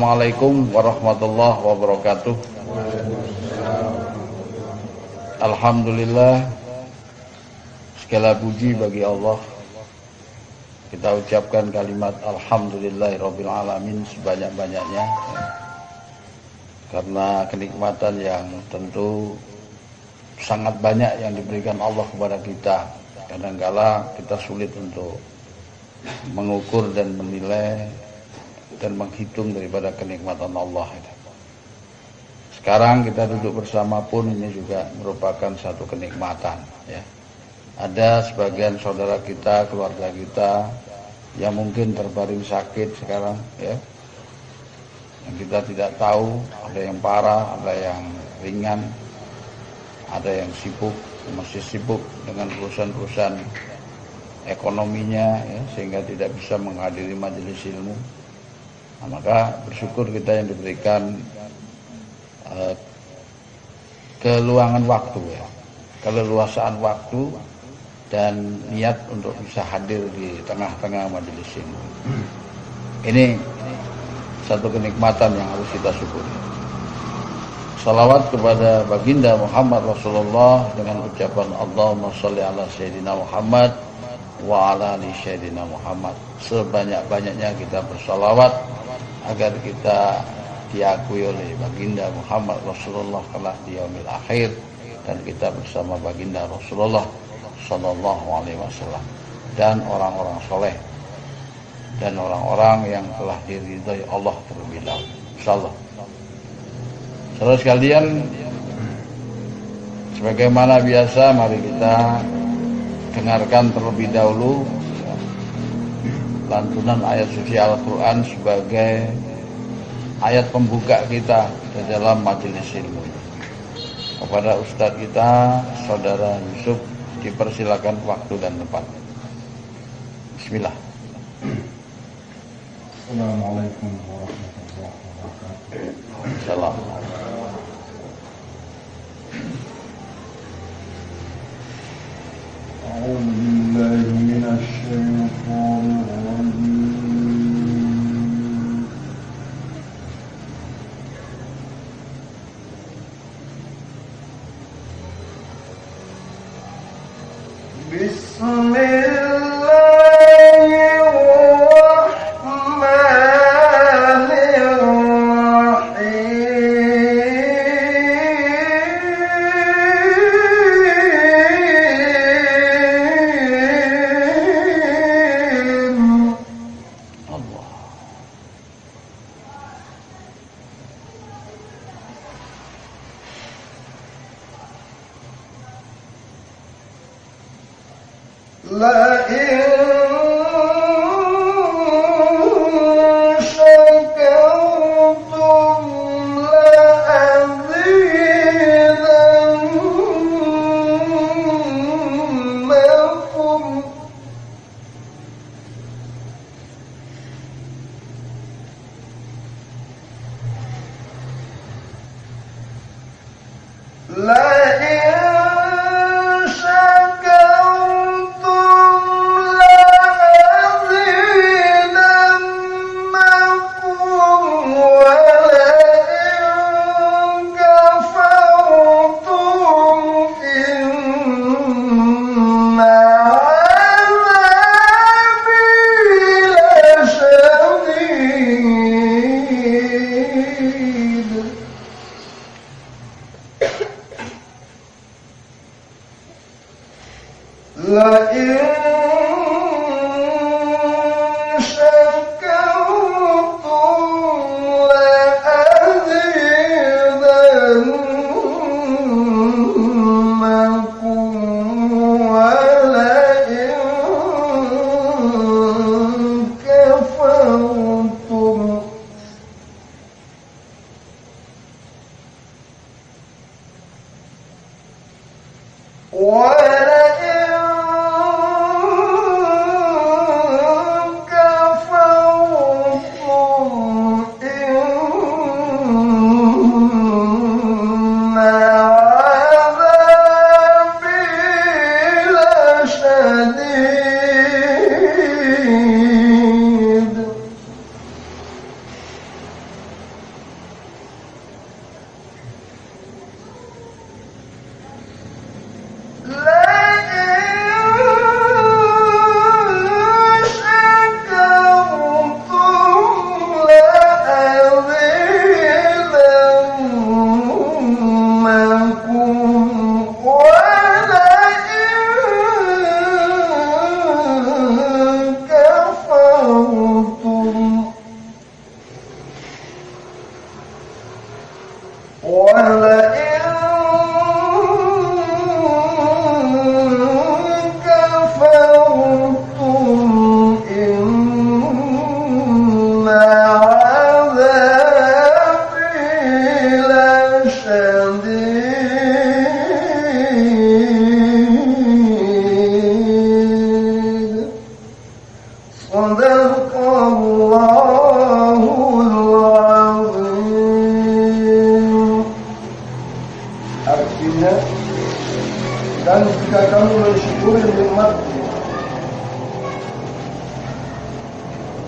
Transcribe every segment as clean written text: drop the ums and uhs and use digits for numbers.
Assalamualaikum warahmatullahi wabarakatuh. Alhamdulillah, segala puji bagi Allah. Kita ucapkan kalimat alhamdulillahirabbil alamin sebanyak-banyaknya, karena kenikmatan yang tentu sangat banyak yang diberikan Allah kepada kita. Kadangkala kita sulit untuk mengukur dan menilai dan menghitung daripada kenikmatan Allah. Sekarang kita duduk bersama pun ini juga merupakan satu kenikmatan, ya. Ada sebagian saudara kita, keluarga kita yang mungkin terbaring sakit sekarang, ya. Yang kita tidak tahu, ada yang parah, ada yang ringan, ada yang sibuk, masih sibuk dengan urusan-urusan ekonominya, ya, sehingga tidak bisa menghadiri majelis ilmu. Nah, maka bersyukur kita yang diberikan keluangan waktu, ya, keleluasaan waktu dan niat untuk bisa hadir di tengah-tengah majelis ini. Ini satu kenikmatan yang harus kita syukuri. Salawat kepada baginda Muhammad Rasulullah dengan ucapan Allahumma sholli ala Sayyidina Muhammad wa ala ali Sayyidina Muhammad. Sebanyak-banyaknya kita bersalawat agar kita diakui oleh baginda Muhammad Rasulullah kelak di yaumil akhir, dan kita bersama baginda Rasulullah sallallahu alaihi wasallam dan orang-orang soleh dan orang-orang yang telah diridhai Allah terlebih dahulu, insyaallah. Saudara sekalian, sebagaimana biasa, mari kita dengarkan terlebih dahulu lantunan ayat suci Al-Quran sebagai ayat pembuka kita di dalam majelis ilmu. Kepada Ustadz kita, Saudara Yusuf, dipersilakan waktu dan tempat. Bismillah. Assalamualaikum warahmatullahi wabarakatuh. Assalamualaikum. أعوذ بالله من الشيطان الرجيم. بسم الله الرحمن الرحيم. Allah. لئن شكرتم لأزيدنكم لئن شكرتم لأزيدنكم ولئن كفرتم إن عذابي لشديد. لئن شكرتم لأزيدنكم ولئن كفرتم ولئن كفرتم إن عذابي لشديد صدق الله العظيم. Artinya, dan jika kamu mensyukuri nikmatku,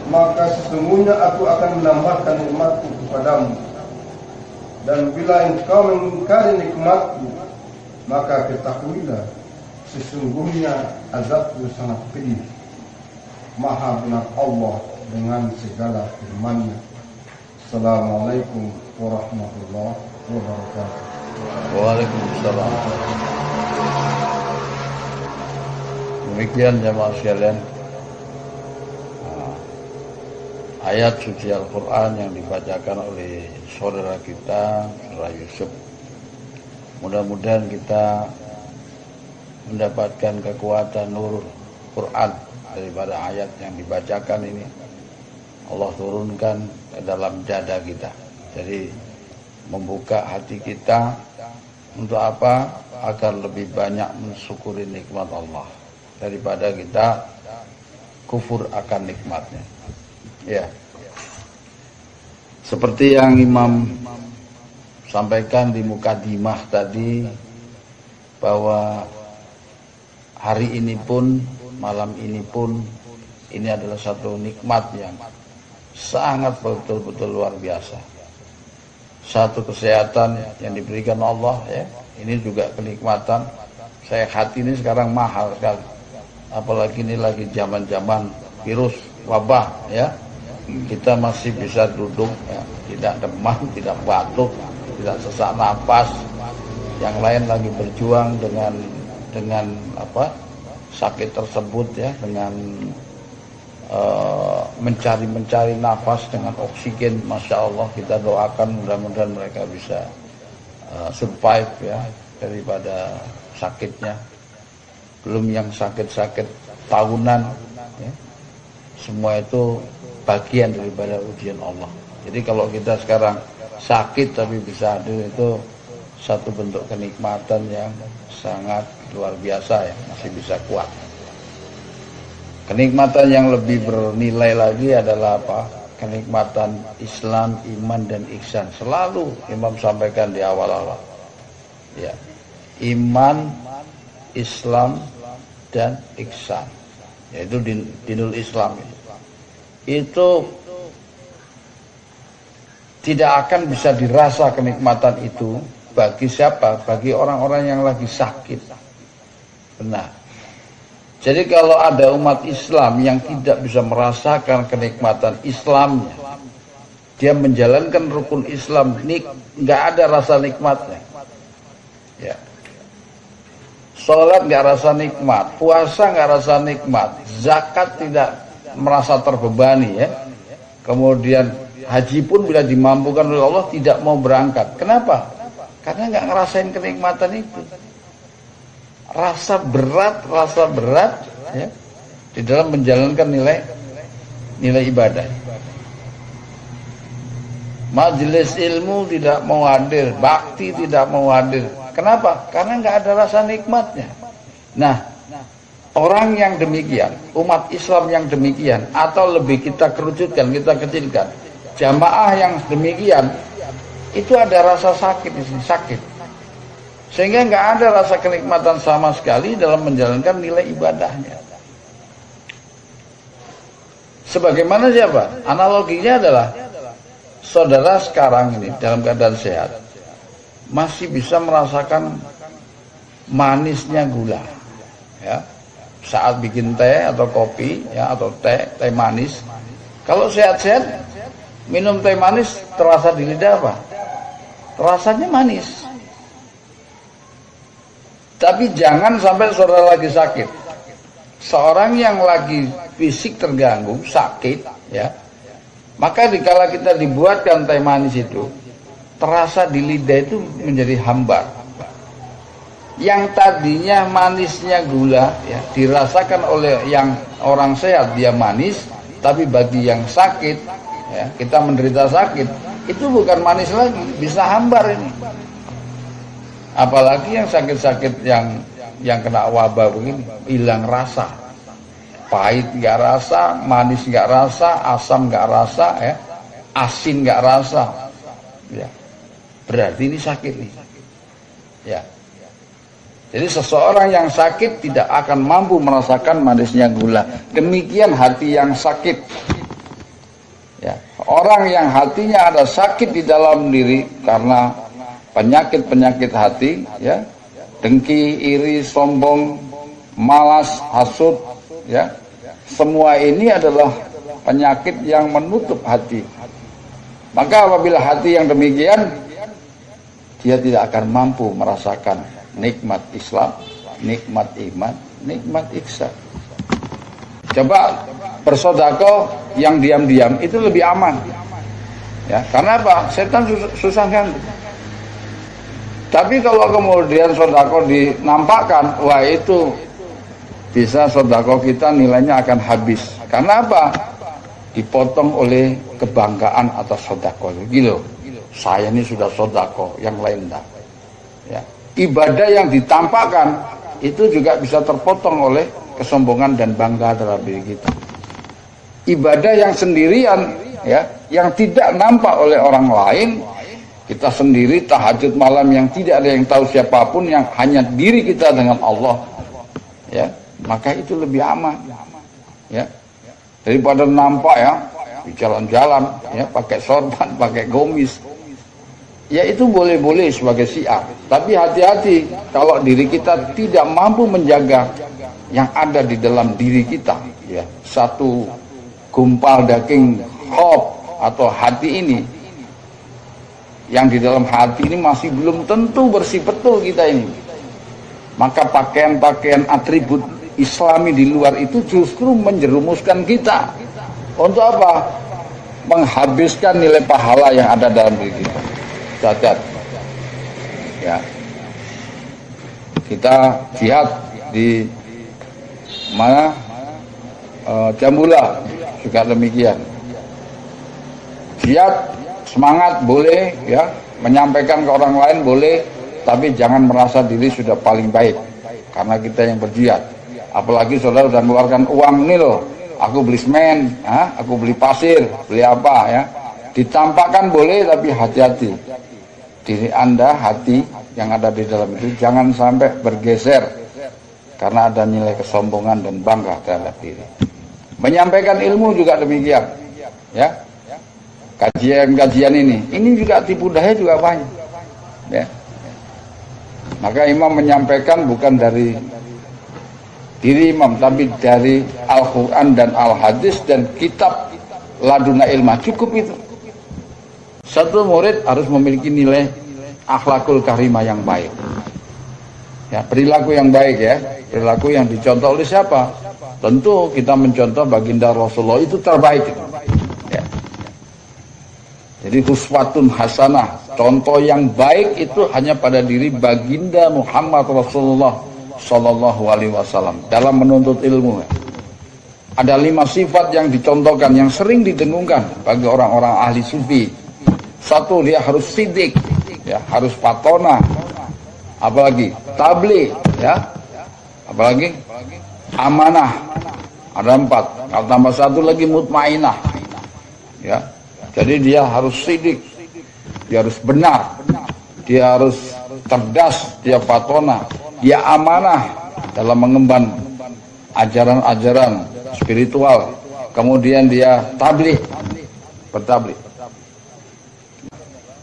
maka sesungguhnya aku akan menambahkan nikmatku kepadamu. Dan bila engkau mengingkari nikmatku, maka ketahuilah sesungguhnya azabku sangat pedih. Maha benar Allah dengan segala firman-Nya. Assalamualaikum warahmatullahi wabarakatuh. Waalaikumsalam. Demikian jemaah sekalian, ayat suci Al-Quran yang dibacakan oleh saudara kita, saudara Yusuf. Mudah-mudahan kita mendapatkan kekuatan nur Quran daripada ayat yang dibacakan ini. Allah turunkan ke dalam dada kita. Jadi membuka hati kita untuk apa? Agar lebih banyak mensyukuri nikmat Allah daripada kita kufur akan nikmatnya. Ya. Seperti yang Imam sampaikan di mukadimah tadi, bahwa hari ini pun, malam ini pun, ini adalah satu nikmat yang sangat betul-betul luar biasa. Satu kesehatan yang diberikan Allah, ya, ini juga kenikmatan. Sehat ini sekarang mahal sekali, apalagi ini lagi zaman-zaman virus wabah, ya. Kita masih bisa duduk, ya, tidak demam, tidak batuk, tidak sesak napas. Yang lain lagi berjuang dengan apa sakit tersebut, ya, dengan mencari nafas dengan oksigen. Masya Allah, kita doakan mudah-mudahan mereka bisa survive, ya, daripada sakitnya. Belum yang sakit-sakit tahunan, ya. Semua itu bagian daripada ujian Allah. Jadi kalau kita sekarang sakit tapi bisa hadir, itu satu bentuk kenikmatan yang sangat luar biasa, ya, masih bisa kuat. Kenikmatan yang lebih bernilai lagi adalah apa? Kenikmatan Islam, iman, dan ihsan. Selalu Imam sampaikan di awal-awal, ya, iman, Islam, dan ihsan, yaitu dinul Islam. Itu tidak akan bisa dirasa kenikmatan itu bagi siapa? Bagi orang-orang yang lagi sakit. Benar. Jadi kalau ada umat Islam yang tidak bisa merasakan kenikmatan Islamnya, dia menjalankan rukun Islam, nggak ada rasa nikmatnya. Ya. Sholat nggak rasa nikmat, puasa nggak rasa nikmat, zakat tidak merasa terbebani, ya. Kemudian haji pun bila dimampukan oleh Allah tidak mau berangkat. Kenapa? Karena nggak ngerasain kenikmatan itu. Rasa berat, ya, di dalam menjalankan nilai ibadah. Majelis ilmu tidak mau hadir, bakti tidak mau hadir. Kenapa? Karena nggak ada rasa nikmatnya. Nah, orang yang demikian, umat Islam yang demikian, atau lebih kita kerucutkan, kita kecilkan, jamaah yang demikian, itu ada rasa sakit di sini, sakit. Sehingga nggak ada rasa kenikmatan sama sekali dalam menjalankan nilai ibadahnya. Sebagaimana siapa? Analoginya adalah saudara sekarang ini dalam keadaan sehat masih bisa merasakan manisnya gula, ya, saat bikin teh atau kopi, ya, atau teh manis. Kalau sehat-sehat minum teh manis terasa di lidah apa? Rasanya manis. Tapi jangan sampai saudara lagi sakit. Seorang yang lagi fisik terganggu, sakit, ya, maka dikala kita dibuatkan teh manis itu, terasa di lidah itu menjadi hambar. Yang tadinya manisnya gula ya, dirasakan oleh yang orang sehat dia manis, tapi bagi yang sakit ya, kita menderita sakit, itu bukan manis lagi, bisa hambar ini. Apalagi yang sakit-sakit yang kena wabah begini, hilang rasa. Pahit nggak rasa, manis nggak rasa, asam nggak rasa ya, asin nggak rasa. Ya. Berarti ini sakit nih. Ya. Jadi seseorang yang sakit tidak akan mampu merasakan manisnya gula. Demikian hati yang sakit. Ya. Orang yang hatinya ada sakit di dalam diri karena penyakit-penyakit hati, ya, dengki, iri, sombong, malas, hasut, ya, semua ini adalah penyakit yang menutup hati. Maka apabila hati yang demikian, dia tidak akan mampu merasakan nikmat Islam, nikmat iman, nikmat ihsan. Coba bersedekah yang diam-diam itu lebih aman. Ya, karena apa? Setan susah kan. Tapi kalau kemudian sedekah dinampakkan, wah itu bisa sedekah kita nilainya akan habis. Karena apa? Dipotong oleh kebanggaan atas sedekah. Gitu. Saya ini sudah sedekah, yang lain enggak. Ya. Ibadah yang ditampakkan itu juga bisa terpotong oleh kesombongan dan bangga terhadap diri kita. Ibadah yang sendirian, ya, yang tidak nampak oleh orang lain, kita sendiri tahajud malam yang tidak ada yang tahu siapapun, yang hanya diri kita dengan Allah, ya, maka itu lebih aman, ya, daripada nampak ya di jalan-jalan, ya, pakai sorban, pakai gomis. Ya itu boleh-boleh sebagai syiar, tapi hati-hati kalau diri kita tidak mampu menjaga yang ada di dalam diri kita, ya, satu gumpal daging hop atau hati ini, yang di dalam hati ini masih belum tentu bersih betul kita ini. Maka pakaian-pakaian atribut Islami di luar itu justru menjerumuskan kita. Untuk apa? Menghabiskan nilai pahala yang ada dalam diri kita. Cacat, ya, kita jihad di mana, Jambula juga demikian. Jihad semangat boleh, ya, menyampaikan ke orang lain boleh, tapi jangan merasa diri sudah paling baik karena kita yang berjihad. Apalagi saudara sudah mengeluarkan uang nih loh, aku beli semen, aku beli pasir, beli apa, ya, ditampakkan boleh, tapi hati-hati. Diri Anda, hati yang ada di dalam itu jangan sampai bergeser karena ada nilai kesombongan dan bangga terhadap diri. Menyampaikan ilmu juga demikian, ya. Kajian-kajian ini juga tipu daya juga banyak, ya. Maka imam menyampaikan bukan dari diri imam, tapi dari Al-Quran dan Al-Hadis dan kitab laduna ilmah, cukup itu. Satu murid harus memiliki nilai akhlakul karimah yang baik, ya, perilaku yang baik, ya, perilaku yang dicontoh oleh siapa? Tentu kita mencontoh baginda Rasulullah, itu terbaik itu, ya. Jadi uswatun hasanah, contoh yang baik itu hanya pada diri baginda Muhammad Rasulullah Sallallahu Alaihi Wasallam dalam menuntut ilmu. Ada 5 sifat yang dicontohkan, yang sering didengungkan bagi orang-orang ahli sufi. Satu, dia harus sidik, ya, harus patona, apalagi tabligh, ya, apalagi amanah. Ada 4. Kalau tambah 1 lagi mutmainah, ya. Jadi dia harus sidik, dia harus benar, dia harus cerdas, dia patona, dia amanah dalam mengemban ajaran-ajaran spiritual. Kemudian dia tabligh, bertabligh.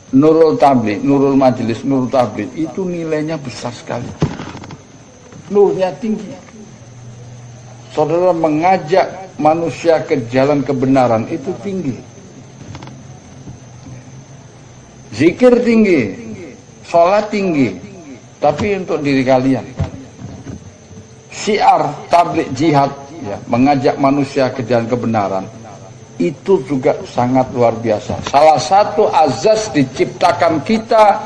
Nurul tabligh, nurul majelis, nurul tabligh itu nilainya besar sekali. Nurnya tinggi. Saudara mengajak manusia ke jalan kebenaran itu tinggi. Zikir tinggi, sholat tinggi, tapi untuk diri kalian. Syiar tabligh jihad, ya, mengajak manusia ke jalan kebenaran, itu juga sangat luar biasa. Salah satu azas diciptakan kita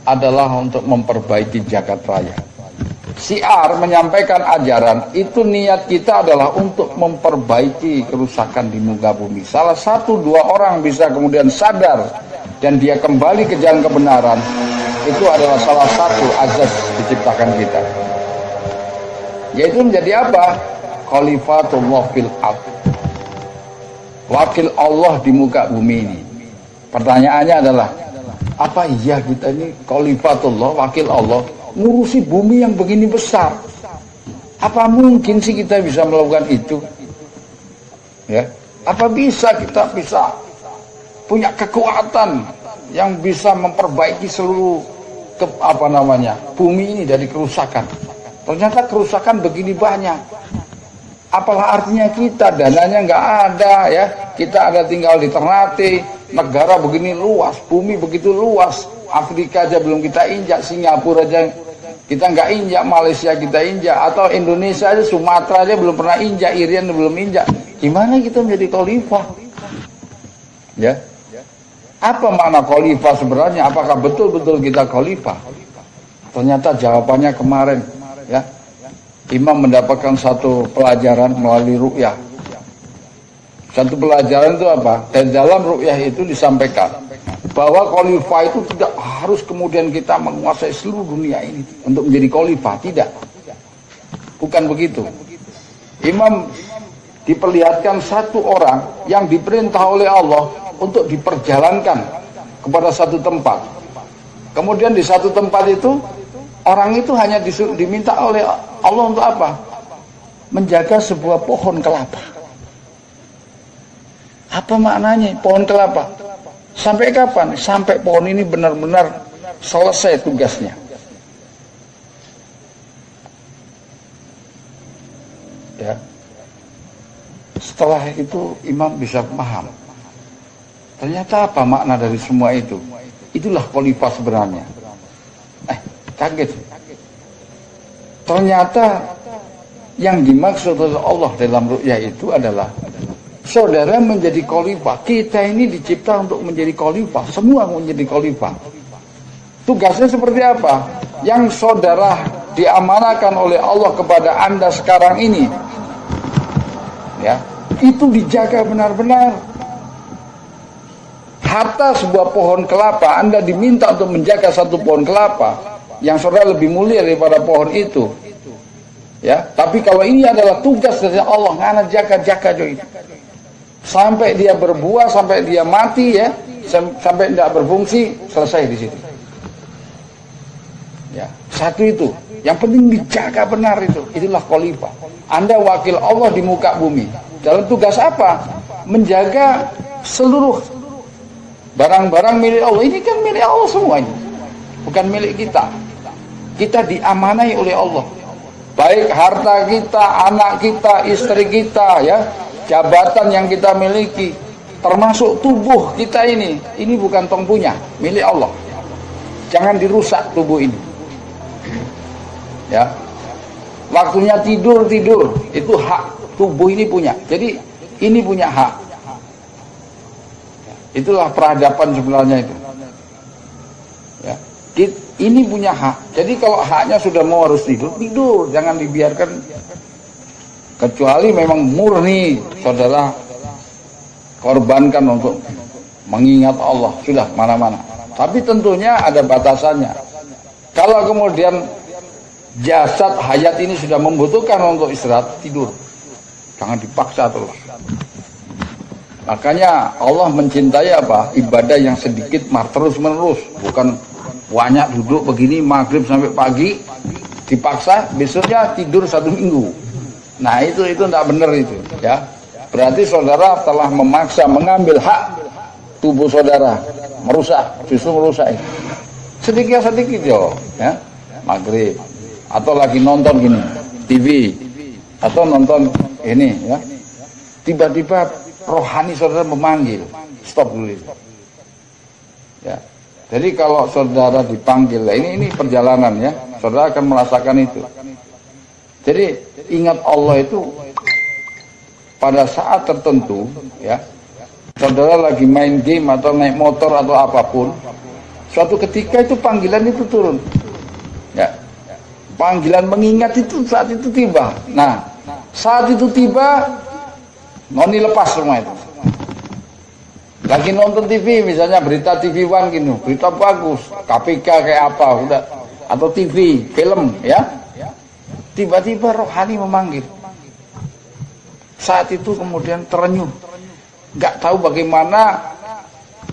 adalah untuk memperbaiki jagat raya. Syiar menyampaikan ajaran itu, niat kita adalah untuk memperbaiki kerusakan di muka bumi. Salah satu dua orang bisa kemudian sadar dan dia kembali ke jalan kebenaran, itu adalah salah satu azas diciptakan kita, yaitu menjadi apa? Khalifatullah fil ard, wakil Allah di muka bumi ini. Pertanyaannya adalah, apa iya kita ini khalifatullah, wakil Allah, ngurusi bumi yang begini besar? Apa mungkin sih kita bisa melakukan itu? Ya, apa kita bisa punya kekuatan yang bisa memperbaiki seluruh bumi ini dari kerusakan? Ternyata kerusakan begini banyak. Apalah artinya kita, dananya nggak ada ya, kita ada tinggal di Ternate, negara begini luas, bumi begitu luas, Afrika aja belum kita injak, Singapura aja kita nggak injak, Malaysia kita injak, atau Indonesia aja, Sumatera aja belum pernah injak, Irian belum injak. Gimana kita menjadi khalifah? Ya, apa makna khalifah sebenarnya? Apakah betul-betul kita khalifah? Ternyata jawabannya kemarin, ya. Imam mendapatkan satu pelajaran melalui ru'yah. Satu pelajaran itu apa? Dan dalam ru'yah itu disampaikan bahwa khalifah itu tidak harus kemudian kita menguasai seluruh dunia ini untuk menjadi khalifah. Tidak. Bukan begitu. Imam diperlihatkan satu orang yang diperintah oleh Allah untuk diperjalankan kepada satu tempat. Kemudian di satu tempat itu, orang itu hanya diminta oleh Allah untuk apa? Menjaga sebuah pohon kelapa. Apa maknanya pohon kelapa? Sampai kapan? Sampai pohon ini benar-benar selesai tugasnya. Ya. Setelah itu imam bisa paham. Ternyata apa makna dari semua itu? Itulah khalifah sebenarnya. Kaget. Ternyata yang dimaksud oleh Allah dalam ru'yah itu adalah saudara menjadi khalifah. Kita ini dicipta untuk menjadi khalifah. Semua menjadi khalifah. Tugasnya seperti apa? Yang saudara diamanahkan oleh Allah kepada Anda sekarang ini, ya, itu dijaga benar-benar. Harta sebuah pohon kelapa, Anda diminta untuk menjaga satu pohon kelapa yang saudara lebih mulia daripada pohon itu, ya. Tapi kalau ini adalah tugas dari Allah, ngana jaga joy, sampai dia berbuah, sampai dia mati, ya, sampai tidak berfungsi, selesai di situ. Ya, satu itu, yang penting dijaga benar itu. Itulah khalifah. Anda wakil Allah di muka bumi. Dalam tugas apa? Menjaga seluruh barang-barang milik Allah. Ini kan milik Allah semuanya, bukan milik kita. Kita diamanai oleh Allah, baik harta kita, anak kita, istri kita, ya, jabatan yang kita miliki, termasuk tubuh kita ini bukan tong punya, milik Allah. Jangan dirusak tubuh ini, ya. Waktunya tidur itu hak, tubuh ini punya. Jadi ini punya hak. Itulah peradaban sebenarnya itu, ya. Ini punya hak. Jadi kalau haknya sudah mau harus tidur, jangan dibiarkan. Kecuali memang murni saudara korbankan untuk mengingat Allah, sudah mana-mana. Tapi tentunya ada batasannya. Kalau kemudian jasad hayat ini sudah membutuhkan untuk istirahat, tidur. Jangan dipaksa terus. Makanya Allah mencintai apa? Ibadah yang sedikit terus menerus, bukan banyak duduk begini maghrib sampai pagi dipaksa, besoknya tidur 1 minggu. Nah itu tidak benar itu, ya. Berarti saudara telah memaksa mengambil hak tubuh saudara, justru merusak itu. Sedikit ya, maghrib atau lagi nonton gini TV atau nonton ini, ya, tiba-tiba rohani saudara memanggil, stop dulu itu, ya. Jadi kalau saudara dipanggil, ini perjalanan, ya, saudara akan merasakan itu. Jadi ingat Allah itu pada saat tertentu, ya, saudara lagi main game atau naik motor atau apapun, suatu ketika itu panggilan itu turun. Ya. Panggilan mengingat itu saat itu tiba. Nah, saat itu tiba, noni lepas semua itu. Lagi nonton TV, misalnya berita TV One gitu, berita bagus, KPK kayak apa, udah, atau TV, film, ya. Tiba-tiba rohani memanggil. Saat itu kemudian terenyuh, nggak tahu bagaimana,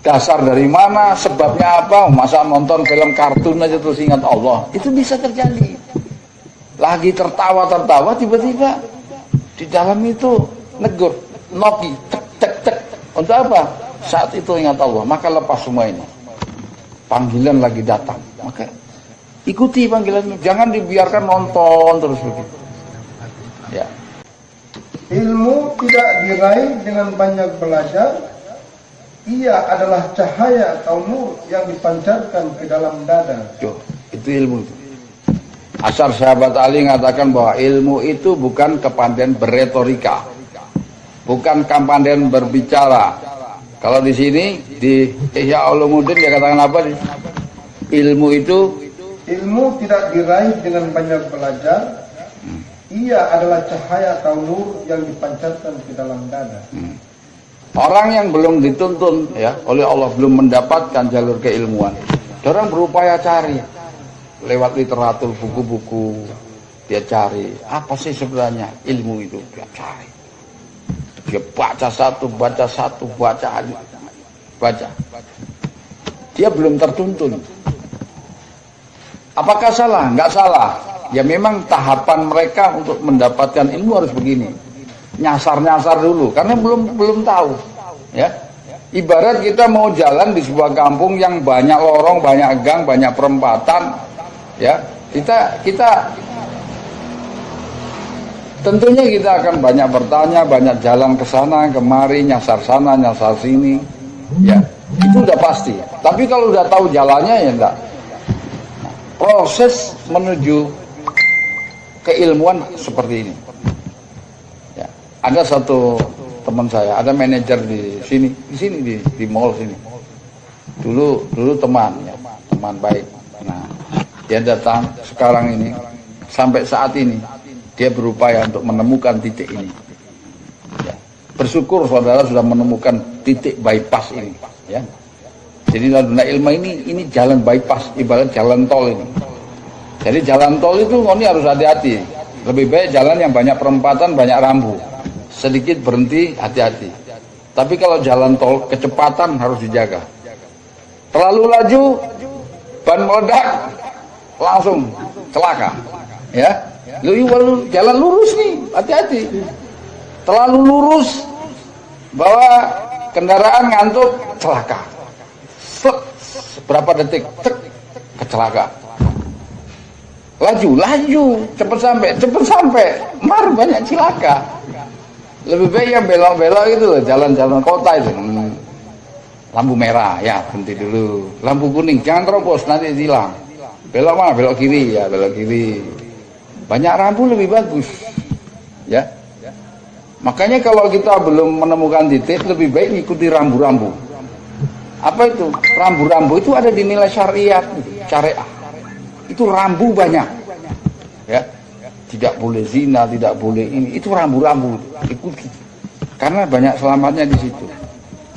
dasar dari mana, sebabnya apa, masa nonton film kartun aja terus ingat Allah, itu bisa terjadi. Lagi tertawa-tertawa, tiba-tiba di dalam itu negur, noki, tek tek tek, untuk apa? Saat itu ingat Allah, maka lepas semua ini. Panggilan lagi datang, maka ikuti panggilan itu, jangan dibiarkan nonton terus begitu. Ya. Ilmu tidak diraih dengan banyak belajar. Ia adalah cahaya atau nur yang dipancarkan ke dalam dada. Yo, itu ilmu itu. Asar sahabat Ali mengatakan bahwa ilmu itu bukan kepandaian berretorika, bukan kepandaian berbicara. Kalau di sini di Ihya Ulumuddin dia katakan apa? Ilmu itu, ilmu tidak diraih dengan banyak belajar. Ia adalah cahaya atau nur yang dipancarkan ke dalam dada. Orang yang belum dituntun ya oleh Allah, belum mendapatkan jalur keilmuan, orang berupaya cari lewat literatur, buku-buku, dia cari apa sih sebenarnya ilmu itu, dia cari. Dia baca satu, baca. Dia belum tertuntun. Apakah salah? Enggak salah. Ya memang tahapan mereka untuk mendapatkan ilmu harus begini. Nyasar-nyasar dulu karena belum tahu. Ya. Ibarat kita mau jalan di sebuah kampung yang banyak lorong, banyak gang, banyak perempatan, ya. Kita tentunya kita akan banyak bertanya, banyak jalan ke sana, kemari, nyasar sana, nyasar sini. Ya, itu udah pasti. Tapi kalau udah tahu jalannya ya enggak. Proses menuju keilmuan seperti ini. Ya, ada satu teman saya, ada manajer di sini di mall sini. Dulu teman ya, teman baik. Nah, dia datang sekarang ini sampai saat ini dia berupaya untuk menemukan titik ini. Ya. Bersyukur saudara sudah menemukan titik bypass ini. Ya. Jadi laduna ilmu ini jalan bypass, ibarat jalan tol ini. Jadi jalan tol itu ini harus hati-hati. Lebih baik jalan yang banyak perempatan, banyak rambu. Sedikit berhenti, hati-hati. Tapi kalau jalan tol, kecepatan harus dijaga. Terlalu laju, ban meledak, langsung celaka. Ya. Lu jalan lurus nih, hati-hati. Terlalu lurus, bawa kendaraan ngantuk, celaka. Berapa detik, kecelakaan. Laju, cepet sampai, mar banyak celaka. Lebih baik yang belok-belok itu loh, jalan-jalan kota itu. Lampu merah, ya berhenti dulu. Lampu kuning, jangan terobos, nanti hilang. Belok mana? Belok kiri, ya belok kiri. Banyak rambu lebih bagus, ya. Makanya kalau kita belum menemukan titik, lebih baik ikuti rambu-rambu. Apa itu? Rambu-rambu itu ada di nilai syariah. Itu rambu banyak, ya. Tidak boleh zina, tidak boleh ini. Itu rambu-rambu, ikuti. Karena banyak selamatnya di situ.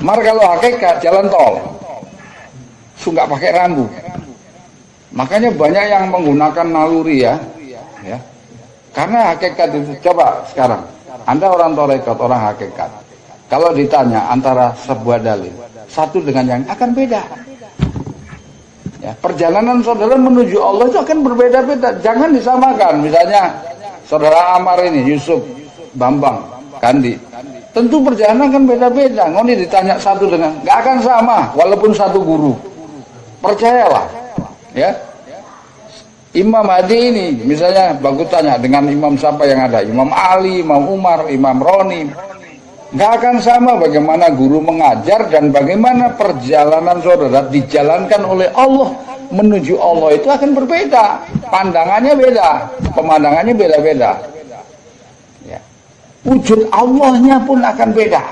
Mar kalau hakikat jalan tol, nggak pakai rambu. Makanya banyak yang menggunakan naluri ya. Karena hakikat itu, coba sekarang Anda orang tarekat, orang hakikat, kalau ditanya antara sebuah dalil satu dengan yang akan beda ya, perjalanan saudara menuju Allah itu akan berbeda-beda, jangan disamakan. Misalnya saudara Amar ini, Yusuf, Bambang, Kandi, tentu perjalanan kan beda-beda. Ngoni ditanya satu dengan, nggak akan sama walaupun satu guru, percayalah ya. Imam Hadi ini misalnya bagus tanya dengan imam siapa yang ada, Imam Ali, Imam Umar, Imam Roni, nggak akan sama bagaimana guru mengajar dan bagaimana perjalanan saudara dijalankan oleh Allah menuju Allah itu akan berbeda, pandangannya beda, pemandangannya beda-beda ya. wujud Allahnya pun akan beda,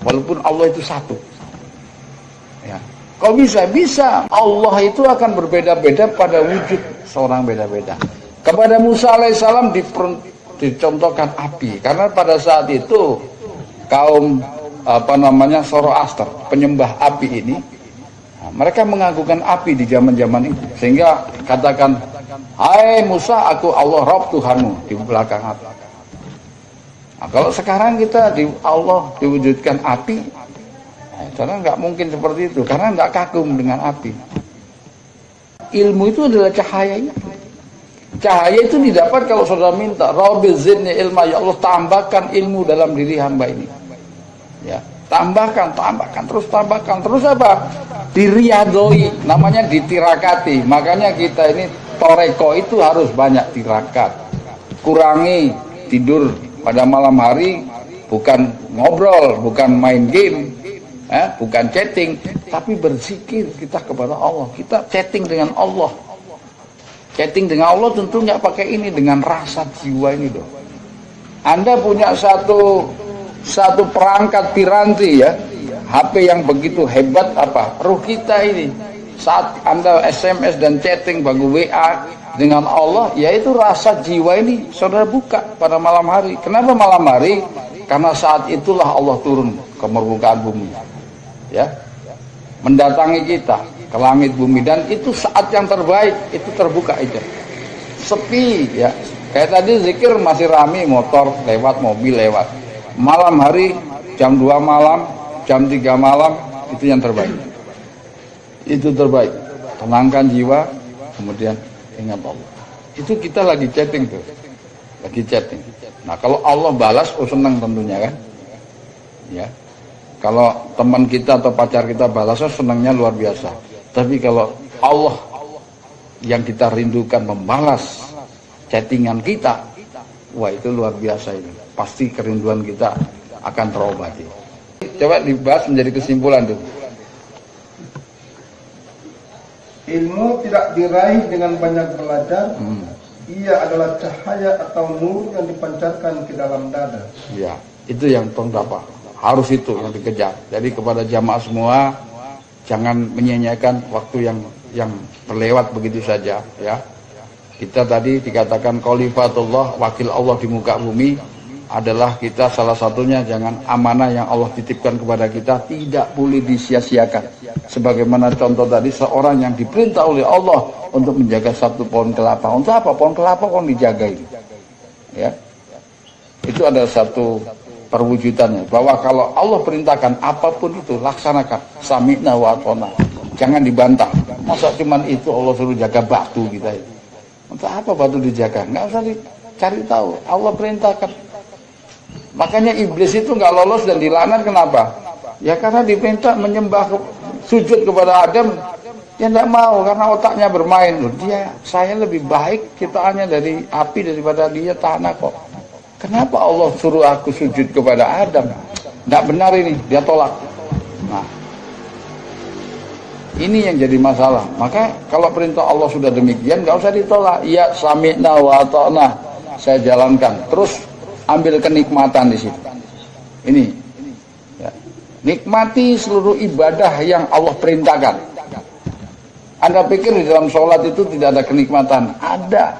walaupun Allah itu satu. Ya. Kok bisa? Bisa. Allah itu akan berbeda-beda pada wujud seorang beda-beda. Kepada Musa alaihissalam dicontohkan api, karena pada saat itu kaum Zoroaster, penyembah api ini, mereka mengagungkan api di zaman-zaman itu, sehingga katakan, hai Musa, aku Allah Rabb Tuhanmu, di belakang api. Nah, kalau sekarang kita di Allah diwujudkan api, karena nggak mungkin seperti itu, karena nggak kagum dengan api. Ilmu itu adalah cahayanya. Cahaya itu didapat kalau saudara minta, Rabbi zidni ilma, ya Allah tambahkan ilmu dalam diri hamba ini. Ya, tambahkan, terus apa? Diriadoi, namanya ditirakati. Makanya kita ini toreko itu harus banyak tirakat. Kurangi tidur pada malam hari, bukan ngobrol, bukan main game, bukan chatting, tapi berzikir kita kepada Allah. Kita chatting dengan Allah. Chatting dengan Allah tentu nggak pakai ini, dengan rasa jiwa ini dong. Anda punya satu perangkat piranti ya, HP yang begitu hebat apa? Ruh kita ini saat Anda SMS dan chatting bagu WA dengan Allah, yaitu rasa jiwa ini saudara buka pada malam hari. Kenapa malam hari? Karena saat itulah Allah turun ke permukaan bumi, ya, mendatangi kita ke langit bumi, dan itu saat yang terbaik, itu terbuka itu, sepi ya. Kayak tadi zikir masih rame, motor lewat, mobil lewat. Malam hari jam 2 malam, jam 3 malam, itu yang terbaik. Itu terbaik. Tenangkan jiwa, kemudian ingat Allah. Itu kita lagi chatting tuh. Lagi chatting. Nah, kalau Allah balas, senang tentunya kan? Ya. Kalau teman kita atau pacar kita balas, senangnya luar biasa. Tapi kalau Allah yang kita rindukan membalas chattingan kita, wah itu luar biasa ini. Pasti kerinduan kita akan terobati. Coba dibahas menjadi kesimpulan tuh. Ilmu tidak diraih dengan banyak belajar. Ia adalah cahaya atau nur yang dipancarkan ke dalam dada. Ya, itu yang pendapat. Harus itu yang dikejar. Jadi kepada jamaah semua, jangan menyia-nyiakan waktu yang terlewat begitu saja, ya. Kita tadi dikatakan khalifatullah, wakil Allah di muka bumi, adalah kita salah satunya. Jangan amanah yang Allah titipkan kepada kita tidak boleh disia-siakan. Sebagaimana contoh tadi, seorang yang diperintah oleh Allah untuk menjaga 1 pohon kelapa. Untuk apa? Pohon kelapa kok dijaga ini, ya. Itu ada satu perwujudannya, bahwa kalau Allah perintahkan apapun itu laksanakan, sami'na wa atona, jangan dibantah. Masa cuman itu Allah suruh jaga batu kita itu? Untuk apa batu dijaga? Nggak usah dicari tahu, Allah perintahkan. Makanya iblis itu nggak lolos dan dilaknat. Kenapa? Ya karena diperintah menyembah sujud kepada Adam, ya nggak mau karena otaknya bermain. Loh, saya lebih baik ciptaannya dari api daripada dia tanah kok. Kenapa Allah suruh aku sujud kepada Adam? Tidak benar ini, dia tolak. Nah, ini yang jadi masalah. Maka kalau perintah Allah sudah demikian, nggak usah ditolak. Ya sami'na wa ata'na, saya jalankan. Terus ambil kenikmatan di situ. Ini, ya. Nikmati seluruh ibadah yang Allah perintahkan. Anda pikir di dalam sholat itu tidak ada kenikmatan? Ada,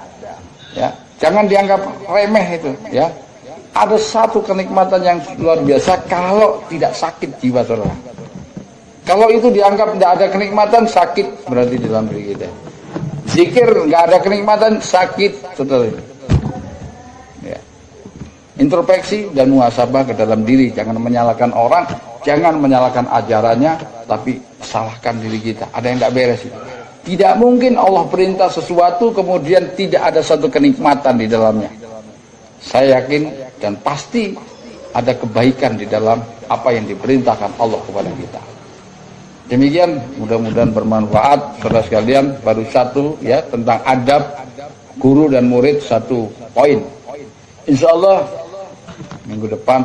ya. Jangan dianggap remeh itu, ya. Ada satu kenikmatan yang luar biasa kalau tidak sakit jiwa saudara. Kalau itu dianggap tidak ada kenikmatan, sakit berarti di dalam diri kita. Zikir nggak ada kenikmatan, sakit saudara. Ya. Introspeksi dan muhasabah ke dalam diri. Jangan menyalahkan orang, jangan menyalahkan ajarannya, tapi salahkan diri kita. Ada yang nggak beres itu. Tidak mungkin Allah perintah sesuatu kemudian tidak ada satu kenikmatan di dalamnya. Saya yakin dan pasti ada kebaikan di dalam apa yang diperintahkan Allah kepada kita. Demikian, mudah-mudahan bermanfaat saudara sekalian. Baru satu ya tentang adab guru dan murid, 1 poin. Insya Allah minggu depan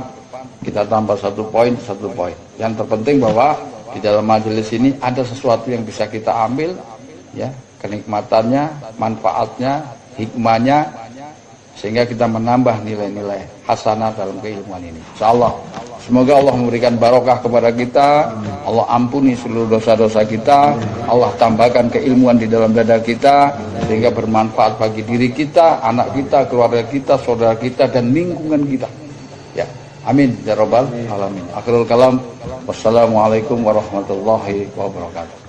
kita tambah 1 poin, 1 poin. Yang terpenting bahwa di dalam majelis ini ada sesuatu yang bisa kita ambil, ya, kenikmatannya, manfaatnya, hikmahnya, sehingga kita menambah nilai-nilai hasanah dalam keilmuan ini. Insyaallah. Semoga Allah memberikan barokah kepada kita, Allah ampuni seluruh dosa-dosa kita, Allah tambahkan keilmuan di dalam dada kita, sehingga bermanfaat bagi diri kita, anak kita, keluarga kita, saudara kita, dan lingkungan kita. Ya, amin ya rabbal alamin. Akhirul kalam, wassalamualaikum warahmatullahi wabarakatuh.